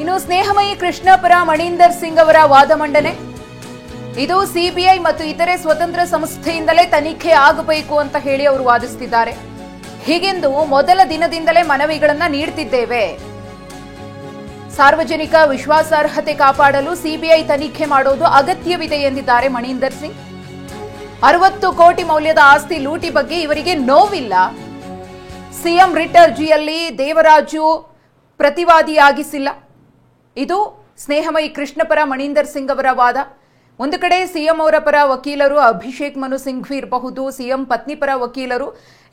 ಇನ್ನು ಸ್ನೇಹಮಯಿ ಕೃಷ್ಣ ಪರ ಮಣೀಂದರ್ ಸಿಂಗ್ ಅವರ ವಾದ ಮಂಡನೆ. ಇದು ಸಿಬಿಐ ಮತ್ತು ಇತರೆ ಸ್ವತಂತ್ರ ಸಂಸ್ಥೆಯಿಂದಲೇ ತನಿಖೆ ಆಗಬೇಕು ಅಂತ ಹೇಳಿ ಅವರು ವಾದಿಸುತ್ತಿದ್ದಾರೆ. ಹೀಗೆಂದು ಮೊದಲ ದಿನದಿಂದಲೇ ಮನವಿಗಳನ್ನ ನೀಡುತ್ತಿದ್ದೇವೆ. ಸಾರ್ವಜನಿಕ ವಿಶ್ವಾಸಾರ್ಹತೆ ಕಾಪಾಡಲು ಸಿಬಿಐ ತನಿಖೆ ಮಾಡೋದು ಅಗತ್ಯವಿದೆ ಎಂದಿದ್ದಾರೆ ಮಣೀಂದರ್ ಸಿಂಗ್. 60 ಕೋಟಿ ಮೌಲ್ಯದ ಆಸ್ತಿ ಲೂಟಿ ಬಗ್ಗೆ ಇವರಿಗೆ ನೋವಿಲ್ಲ. ಸಿಎಂ ರಿಟ್ ಅರ್ಜಿಯಲ್ಲಿ ದೇವರಾಜು ಪ್ರತಿವಾದಿಯಾಗಿಸಿಲ್ಲ. ಇದು ಸ್ನೇಹಮಯಿ ಕೃಷ್ಣ ಪರ ಮಣೀಂದರ್ ಸಿಂಗ್ ಅವರ ವಾದ. ಒಂದು ಕಡೆ ಸಿಎಂ ಅವರ ಪರ ವಕೀಲರು ಅಭಿಷೇಕ್ ಮನು ಸಿಂಘ್ವಿ ಇರಬಹುದು, ಸಿಎಂ ಪತ್ನಿ ಪರ ವಕೀಲರು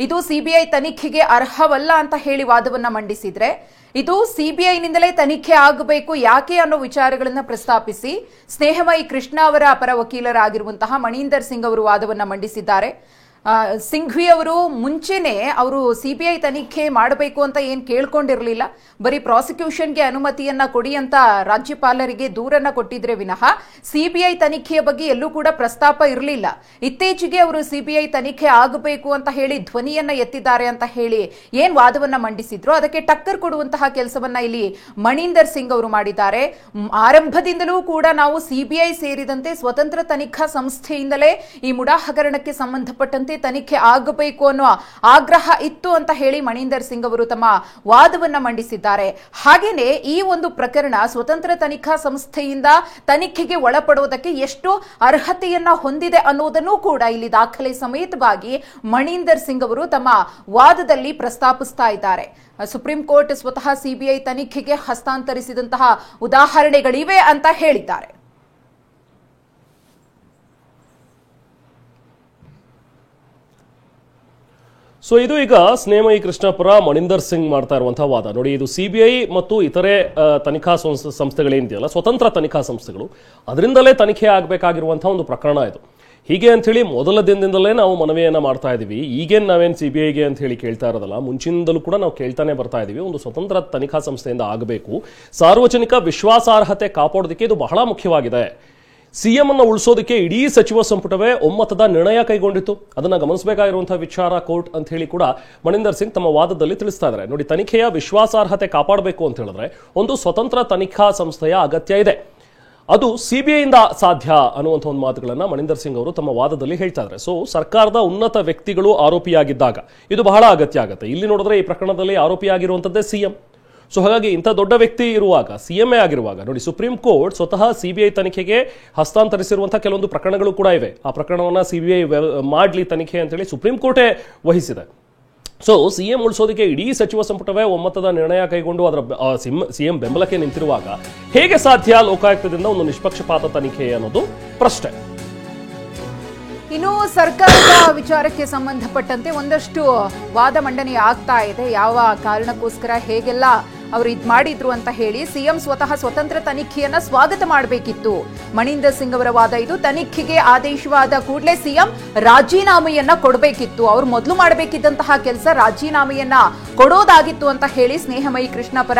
ಇದು ಸಿಬಿಐ ತನಿಖೆಗೆ ಅರ್ಹವಲ್ಲ ಅಂತ ಹೇಳಿ ವಾದವನ್ನ ಮಂಡಿಸಿದ್ರೆ, ಇದು ಸಿಬಿಐನಿಂದಲೇ ತನಿಖೆ ಆಗಬೇಕು ಯಾಕೆ ಅನ್ನೋ ವಿಚಾರಗಳನ್ನ ಪ್ರಸ್ತಾಪಿಸಿ ಸ್ನೇಹಮಯಿ ಕೃಷ್ಣ ಅವರ ಪರ ವಕೀಲರಾಗಿರುವಂತಹ ಮಣೀಂದರ್ ಸಿಂಗ್ ಅವರು ವಾದವನ್ನ ಮಂಡಿಸಿದ್ದಾರೆ. ಸಿಂಘ್ವಿ ಅವರು ಮುಂಚೆನೆ ಅವರು ಸಿಬಿಐ ತನಿಖೆ ಮಾಡಬೇಕು ಅಂತ ಏನ್ ಕೇಳ್ಕೊಂಡಿರಲಿಲ್ಲ. ಬರೀ ಪ್ರಾಸಿಕ್ಯೂಷನ್ಗೆ ಅನುಮತಿಯನ್ನ ಕೊಡಿ ಅಂತ ರಾಜ್ಯಪಾಲರಿಗೆ ದೂರನ್ನ ಕೊಟ್ಟಿದ್ರೆ ವಿನಃ ಸಿಬಿಐ ತನಿಖೆಯ ಬಗ್ಗೆ ಎಲ್ಲೂ ಕೂಡ ಪ್ರಸ್ತಾಪ ಇರಲಿಲ್ಲ. ಇತ್ತೀಚೆಗೆ ಅವರು ಸಿಬಿಐ ತನಿಖೆ ಆಗಬೇಕು ಅಂತ ಹೇಳಿ ಧ್ವನಿಯನ್ನ ಎತ್ತಿದ್ದಾರೆ ಅಂತ ಹೇಳಿ ಏನ್ ವಾದವನ್ನ ಮಂಡಿಸಿದ್ರು ಅದಕ್ಕೆ ಟಕ್ಕರ್ ಕೊಡುವಂತಹ ಕೆಲಸವನ್ನ ಇಲ್ಲಿ ಮಣೀಂದರ್ ಸಿಂಗ್ ಅವರು ಮಾಡಿದ್ದಾರೆ. ಆರಂಭದಿಂದಲೂ ಕೂಡ ನಾವು ಸಿಬಿಐ ಸೇರಿದಂತೆ ಸ್ವತಂತ್ರ ತನಿಖಾ ಸಂಸ್ಥೆಯಿಂದಲೇ ಈ ಮುಡಾ ಹಗರಣಕ್ಕೆ ಸಂಬಂಧಪಟ್ಟಂತೆ ತನಿಖೆ ಆಗಬೇಕು ಅನ್ನೋ ಆಗ್ರಹ ಇತ್ತು ಅಂತ ಹೇಳಿ ಮಣೀಂದರ್ ಸಿಂಗ್ ಅವರು ತಮ್ಮ ವಾದವನ್ನ ಮಂಡಿಸಿದ್ದಾರೆ. ಹಾಗೇನೆ ಈ ಒಂದು ಪ್ರಕರಣ ಸ್ವತಂತ್ರ ತನಿಖಾ ಸಂಸ್ಥೆಯಿಂದ ತನಿಖೆಗೆ ಒಳಪಡುವುದಕ್ಕೆ ಎಷ್ಟು ಅರ್ಹತೆಯನ್ನ ಹೊಂದಿದೆ ಅನ್ನೋದನ್ನು ಕೂಡ ಇಲ್ಲಿ ದಾಖಲೆ ಸಮೇತವಾಗಿ ಮಣೀಂದರ್ ಸಿಂಗ್ ಅವರು ತಮ್ಮ ವಾದದಲ್ಲಿ ಪ್ರಸ್ತಾಪಿಸ್ತಾ ಇದ್ದಾರೆ. ಸುಪ್ರೀಂ ಕೋರ್ಟ್ ಸ್ವತಃ ಸಿಬಿಐ ತನಿಖೆಗೆ ಹಸ್ತಾಂತರಿಸಿದಂತಹ ಉದಾಹರಣೆಗಳಿವೆ ಅಂತ ಹೇಳಿದ್ದಾರೆ. ಸೊ ಇದು ಈಗ ಸ್ನೇಹಮಯಿ ಕೃಷ್ಣ ಪರ ಮಣೀಂದರ್ ಸಿಂಗ್ ಮಾಡ್ತಾ ಇರುವಂತಹ ವಾದ ನೋಡಿ. ಇದು ಸಿಬಿಐ ಮತ್ತು ಇತರೆ ತನಿಖಾ ಸಂಸ್ಥೆಗಳೇನಿದೆಯಲ್ಲ, ಸ್ವತಂತ್ರ ತನಿಖಾ ಸಂಸ್ಥೆಗಳು, ಅದರಿಂದಲೇ ತನಿಖೆ ಆಗಬೇಕಾಗಿರುವಂತಹ ಒಂದು ಪ್ರಕರಣ ಇದು. ಹೀಗೆ ಅಂತ ಹೇಳಿ ಮೊದಲ ದಿನದಿಂದಲೇ ನಾವು ಮನವಿಯನ್ನ ಮಾಡ್ತಾ ಇದೀವಿ. ಈಗೇನು ನಾವೇನು ಸಿಬಿಐಗೆ ಅಂತ ಹೇಳಿ ಕೇಳ್ತಾ ಇರೋದಲ್ಲ, ಮುಂಚಿನಿಂದಲೂ ಕೂಡ ನಾವು ಕೇಳ್ತಾನೆ ಬರ್ತಾ ಇದೀವಿ. ಒಂದು ಸ್ವತಂತ್ರ ತನಿಖಾ ಸಂಸ್ಥೆಯಿಂದ ಆಗಬೇಕು. ಸಾರ್ವಜನಿಕ ವಿಶ್ವಾಸಾರ್ಹತೆ ಕಾಪಾಡೋದಕ್ಕೆ ಇದು ಬಹಳ ಮುಖ್ಯವಾಗಿದೆ. ಸಿಎಂ ಅನ್ನು ಉಳಿಸೋದಕ್ಕೆ ಇಡೀ ಸಚಿವ ಸಂಪುಟವೇ ಒಮ್ಮತದ ನಿರ್ಣಯ ಕೈಗೊಂಡಿತ್ತು. ಅದನ್ನ ಗಮನಿಸಬೇಕಾಗಿರುವಂತಹ ವಿಚಾರ ಕೋರ್ಟ್ ಅಂತ ಹೇಳಿ ಕೂಡ ಮಣೀಂದರ್ ಸಿಂಗ್ ತಮ್ಮ ವಾದದಲ್ಲಿ ತಿಳಿಸ್ತಾ ಇದ್ದಾರೆ. ನೋಡಿ, ತನಿಖೆಯ ವಿಶ್ವಾಸಾರ್ಹತೆ ಕಾಪಾಡಬೇಕು ಅಂತ ಹೇಳಿದ್ರೆ ಒಂದು ಸ್ವತಂತ್ರ ತನಿಖಾ ಸಂಸ್ಥೆಯ ಅಗತ್ಯ ಇದೆ. ಅದು ಸಿಬಿಐಯಿಂದ ಸಾಧ್ಯ ಅನ್ನುವಂಥ ಒಂದು ಮಾತುಗಳನ್ನ ಮಣೀಂದರ್ ಸಿಂಗ್ ಅವರು ತಮ್ಮ ವಾದದಲ್ಲಿ ಹೇಳ್ತಾ ಇದ್ದಾರೆ. ಸೊ ಸರ್ಕಾರದ ಉನ್ನತ ವ್ಯಕ್ತಿಗಳು ಆರೋಪಿಯಾಗಿದ್ದಾಗ ಇದು ಬಹಳ ಅಗತ್ಯ ಆಗುತ್ತೆ. ಇಲ್ಲಿ ನೋಡಿದ್ರೆ ಈ ಪ್ರಕರಣದಲ್ಲಿ ಆರೋಪಿಯಾಗಿರುವಂತದ್ದೇ ಸಿಎಂ. ಸೊ ಹಾಗಾಗಿ ಇಂಥ ದೊಡ್ಡ ವ್ಯಕ್ತಿ ಇರುವಾಗ, ಸಿಎಂಎ ಆಗಿರುವಾಗ ನೋಡಿ, ಸುಪ್ರೀಂ ಕೋರ್ಟ್ ಸ್ವತಃ ಸಿಬಿಐ ತನಿಖೆಗೆ ಹಸ್ತಾಂತರಿಸಿರುವಂತಹ ಕೆಲವೊಂದು ಪ್ರಕರಣಗಳು ಕೂಡ ಇವೆ. ಆ ಪ್ರಕರಣವನ್ನ ಸಿಬಿಐ ಮಾಡ್ಲಿ ತನಿಖೆ ಅಂತೇಳಿ ಸುಪ್ರೀಂ ಕೋರ್ಟೇ ವಹಿಸಿದೆ. ಸೊ ಸಿಎಂ ಉಳಿಸೋದಕ್ಕೆ ಇಡೀ ಸಚಿವ ಸಂಪುಟವೇ ಒಮ್ಮತದ ನಿರ್ಣಯ ಕೈಗೊಂಡು ಅದರ ಸಿಎಂ ಬೆಂಬಲಕ್ಕೆ ನಿಂತಿರುವಾಗ ಹೇಗೆ ಸಾಧ್ಯ ಲೋಕಾಯುಕ್ತದಿಂದ ಒಂದು ನಿಷ್ಪಕ್ಷಪಾತ ತನಿಖೆ ಅನ್ನೋದು ಪ್ರಶ್ನೆ. ಇನ್ನು ಸರ್ಕಾರದ ವಿಚಾರಕ್ಕೆ ಸಂಬಂಧಪಟ್ಟಂತೆ ಒಂದಷ್ಟು ವಾದ ಮಂಡನೆ ಆಗ್ತಾ ಇದೆ. ಯಾವ ಕಾರಣಕ್ಕೋಸ್ಕರ ಹೇಗೆಲ್ಲ ಅವರು ಇದ್ ಮಾಡಿದ್ರು ಅಂತ ಹೇಳಿ ಸಿಎಂ ಸ್ವತಃ ಸ್ವತಂತ್ರ ತನಿಖೆಯನ್ನ ಸ್ವಾಗತ ಮಾಡಬೇಕಿತ್ತು. ಮಣೀಂದರ್ ಸಿಂಗ್ ಅವರ ವಾದ ಇದು. ತನಿಖೆಗೆ ಆದೇಶವಾದ ಕೂಡಲೇ ಸಿಎಂ ರಾಜೀನಾಮೆಯನ್ನ ಕೊಡಬೇಕಿತ್ತು. ಅವ್ರು ಮೊದಲು ಮಾಡಬೇಕಿದ್ದಂತಹ ಕೆಲಸ ರಾಜೀನಾಮೆಯನ್ನ ಕೊಡೋದಾಗಿತ್ತು ಅಂತ ಹೇಳಿ ಸ್ನೇಹಮಯಿ ಕೃಷ್ಣ ಪರ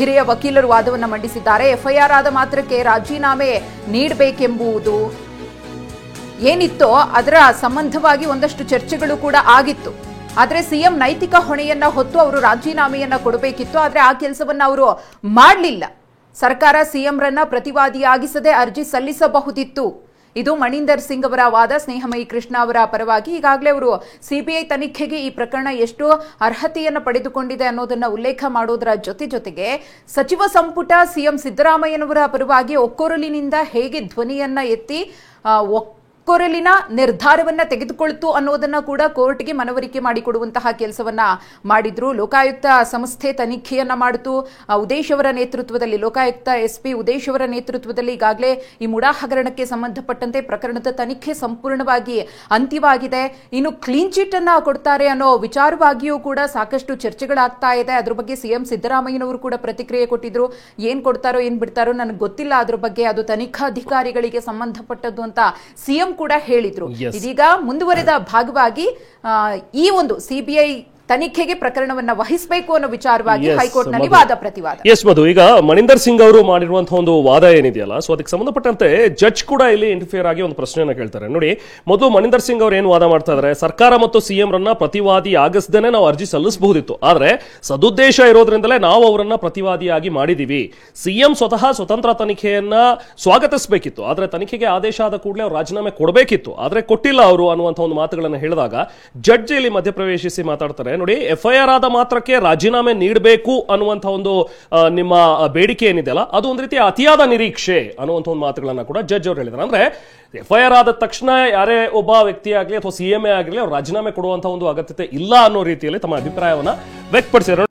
ಹಿರಿಯ ವಕೀಲರು ವಾದವನ್ನ ಮಂಡಿಸಿದ್ದಾರೆ. ಎಫ್ಐಆರ್ ಆದ ಮಾತ್ರಕ್ಕೆ ರಾಜೀನಾಮೆ ನೀಡಬೇಕೆಂಬುದು ಏನಿತ್ತೋ ಅದರ ಸಂಬಂಧವಾಗಿ ಒಂದಷ್ಟು ಚರ್ಚೆಗಳು ಕೂಡ ಆಗಿತ್ತು. ಆದ್ರೆ ಸಿಎಂ ನೈತಿಕ ಹೊಣೆಯನ್ನ ಹೊತ್ತು ಅವರು ರಾಜೀನಾಮೆಯನ್ನ ಕೊಡಬೇಕಿತ್ತು. ಆದ್ರೆ ಆ ಕೆಲಸವನ್ನ ಅವರು ಮಾಡಲಿಲ್ಲ. ಸರ್ಕಾರ ಸಿಎಂರನ್ನ ಪ್ರತಿವಾದಿಯಾಗಿಸದೆ ಅರ್ಜಿ ಸಲ್ಲಿಸಬಹುದಿತ್ತು. ಇದು ಮಣೀಂದರ್ ಸಿಂಗ್ ಅವರ ವಾದ. ಸ್ನೇಹಮಯಿ ಕೃಷ್ಣ ಅವರ ಪರವಾಗಿ ಈಗಾಗಲೇ ಅವರು ಸಿಬಿಐ ತನಿಖೆಗೆ ಈ ಪ್ರಕರಣ ಎಷ್ಟು ಅರ್ಹತೆಯನ್ನು ಪಡೆದುಕೊಂಡಿದೆ ಅನ್ನೋದನ್ನ ಉಲ್ಲೇಖ ಮಾಡೋದರ ಜೊತೆಗೆ ಸಚಿವ ಸಂಪುಟ ಸಿಎಂ ಸಿದ್ದರಾಮಯ್ಯನವರ ಪರವಾಗಿ ಒಕ್ಕೊರಲಿನಿಂದ ಹೇಗೆ ಧ್ವನಿಯನ್ನ ಎತ್ತಿ ಕೊರಲಿನ ನಿರ್ಧಾರವನ್ನ ತೆಗೆದುಕೊಳ್ತು ಅನ್ನೋದನ್ನ ಕೂಡ ಕೋರ್ಟ್ಗೆ ಮನವರಿಕೆ ಮಾಡಿಕೊಡುವಂತಹ ಕೆಲಸವನ್ನ ಮಾಡಿದ್ರು. ಲೋಕಾಯುಕ್ತ ಸಂಸ್ಥೆ ತನಿಖೆಯನ್ನ ಮಾಡಿತು. ಉದೇಶ್ ಅವರ ನೇತೃತ್ವದಲ್ಲಿ, ಲೋಕಾಯುಕ್ತ ಎಸ್ಪಿ ಉದೇಶ್ ಅವರ ನೇತೃತ್ವದಲ್ಲಿ ಈಗಾಗಲೇ ಈ ಮುಡಾ ಹಗರಣಕ್ಕೆ ಸಂಬಂಧಪಟ್ಟಂತೆ ಪ್ರಕರಣದ ತನಿಖೆ ಸಂಪೂರ್ಣವಾಗಿ ಅಂತ್ಯವಾಗಿದೆ. ಇನ್ನು ಕ್ಲೀನ್ ಚಿಟ್ ಅನ್ನ ಕೊಡ್ತಾರೆ ಅನ್ನೋ ವಿಚಾರವಾಗಿಯೂ ಕೂಡ ಸಾಕಷ್ಟು ಚರ್ಚೆಗಳಾಗ್ತಾ ಇದೆ. ಅದ್ರ ಬಗ್ಗೆ ಸಿಎಂ ಸಿದ್ದರಾಮಯ್ಯನವರು ಕೂಡ ಪ್ರತಿಕ್ರಿಯೆ ಕೊಟ್ಟಿದ್ರು. ಏನ್ ಕೊಡ್ತಾರೋ ಏನ್ ಬಿಡ್ತಾರೋ ನನಗೆ ಗೊತ್ತಿಲ್ಲ, ಅದ್ರ ಬಗ್ಗೆ ಅದು ತನಿಖಾಧಿಕಾರಿಗಳಿಗೆ ಸಂಬಂಧಪಟ್ಟದ್ದು ಅಂತ ಸಿಎಂ ಕೂಡ ಹೇಳಿದ್ರು. ಇದೀಗ ಮುಂದುವರೆದ ಭಾಗವಾಗಿ ಈ ಒಂದು ಸಿಬಿಐ ತನಿಖೆಗೆ ಪ್ರಕರಣವನ್ನ ವಹಿಸಬೇಕು ಅನ್ನೋ ವಿಚಾರವಾಗಿ ಹೈಕೋರ್ಟ್ ನಲ್ಲಿ ವಾದ ಪ್ರತಿವಾದ. ಎಸ್ ಮಧು, ಈಗ ಮಣಿಂದರ್ ಸಿಂಗ್ ಅವರು ಮಾಡಿರುವಂತಹ ಒಂದು ವಾದ ಏನಿದೆಯಲ್ಲ, ಸೊ ಅದಕ್ಕೆ ಸಂಬಂಧಪಟ್ಟಂತೆ ಜಡ್ಜ್ ಕೂಡ ಇಲ್ಲಿ ಇಂಟರ್ಫಿಯರ್ ಆಗಿ ಒಂದು ಪ್ರಶ್ನೆಯನ್ನ ಕೇಳ್ತಾರೆ. ನೋಡಿ, ಮೊದಲು ಮಣಿಂದರ್ ಸಿಂಗ್ ಅವರು ಏನು ವಾದ ಮಾಡ್ತಾ ಇದ್ದಾರೆ, ಸರ್ಕಾರ ಮತ್ತು ಸಿಎಂ ರನ್ನ ಪ್ರತಿವಾದಿ ಆಗಿಸದೇನೆ ನಾವು ಅರ್ಜಿ ಸಲ್ಲಿಸಬಹುದಿತ್ತು, ಆದ್ರೆ ಸದುದ್ದೇಶ ಇರೋದ್ರಿಂದಲೇ ನಾವು ಅವರನ್ನ ಪ್ರತಿವಾದಿಯಾಗಿ ಮಾಡಿದೀವಿ. ಸಿಎಂ ಸ್ವತಃ ಸ್ವತಂತ್ರ ತನಿಖೆಯನ್ನ ಸ್ವಾಗತಿಸಬೇಕಿತ್ತು, ಆದ್ರೆ ತನಿಖೆಗೆ ಆದೇಶ ಆದ ಕೂಡಲೇ ಅವರು ರಾಜೀನಾಮೆ ಕೊಡಬೇಕಿತ್ತು, ಆದ್ರೆ ಕೊಟ್ಟಿಲ್ಲ ಅವರು ಅನ್ನುವಂಥ ಒಂದು ಮಾತುಗಳನ್ನು ಹೇಳಿದಾಗ ಜಡ್ಜ್ ಇಲ್ಲಿ ಮಧ್ಯಪ್ರವೇಶಿಸಿ ಮಾತಾಡ್ತಾರೆ. ನೋಡಿ, ಎಫ್ಐಆರ್ ಆದ ಮಾತ್ರಕ್ಕೆ ರಾಜೀನಾಮೆ ನೀಡಬೇಕು ಅನ್ನುವಂಥ ಒಂದು ನಿಮ್ಮ ಬೇಡಿಕೆ ಏನಿದೆಯಲ್ಲ, ಅದು ಒಂದು ರೀತಿ ಅತಿಯಾದ ನಿರೀಕ್ಷೆ ಅನ್ನುವಂಥ ಒಂದು ಮಾತುಗಳನ್ನ ಕೂಡ ಜಡ್ಜ್ ಅವರು ಹೇಳಿದ್ದಾರೆ. ಅಂದ್ರೆ ಎಫ್ಐಆರ್ ಆದ ತಕ್ಷಣ ಯಾರೇ ಒಬ್ಬ ವ್ಯಕ್ತಿ ಆಗಲಿ ಅಥವಾ ಸಿಎಂಎ ಆಗಲಿ ಅವ್ರು ರಾಜೀನಾಮೆ ಕೊಡುವಂತಹ ಒಂದು ಅಗತ್ಯತೆ ಇಲ್ಲ ಅನ್ನೋ ರೀತಿಯಲ್ಲಿ ತಮ್ಮ ಅಭಿಪ್ರಾಯವನ್ನ ವ್ಯಕ್ತಪಡಿಸಿದ್ದಾರೆ.